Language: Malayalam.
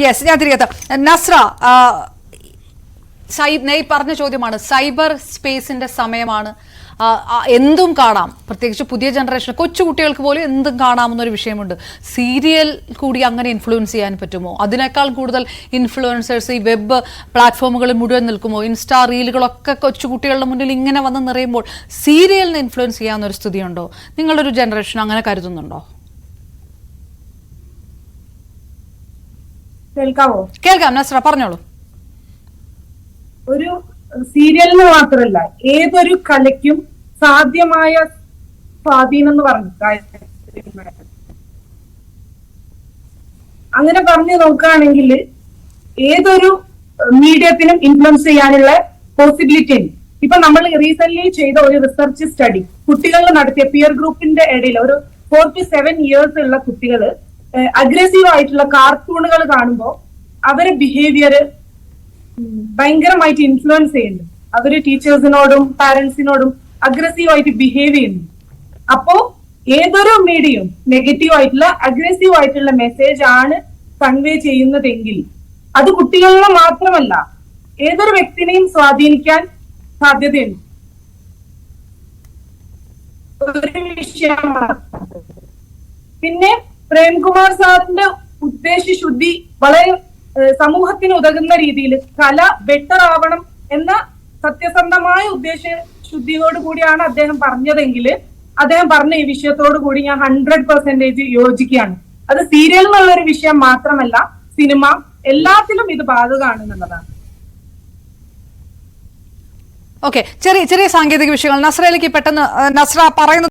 യെസ്, ഞാൻ തിരികെത്താം. നസ്ര, പറഞ്ഞ ചോദ്യമാണ്. സൈബർ സ്പേസിന്റെ സമയമാണ്. എന്തും കാണാം, പ്രത്യേകിച്ച് പുതിയ ജനറേഷൻ കൊച്ചുകുട്ടികൾക്ക് പോലും എന്തും കാണാമെന്നൊരു വിഷയമുണ്ട്. സീരിയൽ കൂടി അങ്ങനെ ഇൻഫ്ലുവൻസ് ചെയ്യാൻ പറ്റുമോ? അതിനേക്കാൾ കൂടുതൽ ഇൻഫ്ലുവൻസേഴ്സ് ഈ വെബ് പ്ലാറ്റ്ഫോമുകളിൽ മുഴുവൻ നിൽക്കുമോ? ഇൻസ്റ്റാ റീലുകളൊക്കെ കൊച്ചുകുട്ടികളുടെ മുന്നിൽ ഇങ്ങനെ വന്ന് നിറയുമ്പോൾ സീരിയലിനെ ഇൻഫ്ലുവൻസ് ചെയ്യാവുന്നൊരു സ്ഥിതിയുണ്ടോ? നിങ്ങളൊരു ജനറേഷൻ അങ്ങനെ കരുതുന്നുണ്ടോ? കേൾക്കാം നസ്ര, പറഞ്ഞോളൂ. ഒരു സീരിയലിന് മാത്രമല്ല, ഏതൊരു കലയ്ക്കും സാധ്യമായ സ്വാധീനം എന്ന് പറഞ്ഞു അങ്ങനെ പറഞ്ഞു നോക്കുകയാണെങ്കിൽ ഏതൊരു മീഡിയത്തിനും ഇൻഫ്ലുവൻസ് ചെയ്യാനുള്ള പോസിബിലിറ്റി ഉണ്ട്. ഇപ്പൊ നമ്മൾ റീസെന്റ് ചെയ്ത ഒരു റിസർച്ച് സ്റ്റഡി, കുട്ടികൾ നടത്തിയ പിയർ ഗ്രൂപ്പിന്റെ ഇടയിൽ ഒരു 4 to 7 years ഉള്ള കുട്ടികൾ അഗ്രസീവ് ആയിട്ടുള്ള കാർട്ടൂണുകൾ കാണുമ്പോൾ അവരെ ബിഹേവിയർ ഭയങ്കരമായിട്ട് ഇൻഫ്ലുവൻസ് ചെയ്യുന്നു. അവര് ടീച്ചേഴ്സിനോടും പാരന്റ്സിനോടും അഗ്രസീവ് ആയിട്ട് ബിഹേവ് ചെയ്യുന്നു. അപ്പോ ഏതൊരു മീഡിയയും നെഗറ്റീവ് ആയിട്ടുള്ള അഗ്രസീവ് ആയിട്ടുള്ള മെസ്സേജ് ആണ് കൺവേ ചെയ്യുന്നതെങ്കിൽ അത് കുട്ടികളെ മാത്രമല്ല ഏതൊരു വ്യക്തിനെയും സ്വാധീനിക്കാൻ സാധ്യതയുണ്ട്. ഒരു വിഷയമാണ്. പിന്നെ പ്രേംകുമാർ സാറിന്റെ ഉദ്ദേശശുദ്ധി വളരെ സമൂഹത്തിന് ഉതകുന്ന രീതിയിൽ കല ബെറ്റർ ആവണം എന്ന സത്യസന്ധമായ ഉദ്ദേശശുദ്ധിയോട് കൂടിയാണ് അദ്ദേഹം പറഞ്ഞതെങ്കിൽ അദ്ദേഹം പറഞ്ഞ ഈ വിഷയത്തോടു കൂടി ഞാൻ 100% യോജിക്കുകയാണ്. അത് സീരിയൽ എന്നുള്ളൊരു വിഷയം മാത്രമല്ല, സിനിമ എല്ലാത്തിലും ഇത് ബാധകമാണെന്നുള്ളതാണ്. ഓക്കെ, ചെറിയ സാങ്കേതിക വിഷയങ്ങൾ. നസ്രയിലേക്ക് പെട്ടെന്ന് നസ്ര പറയുന്നത്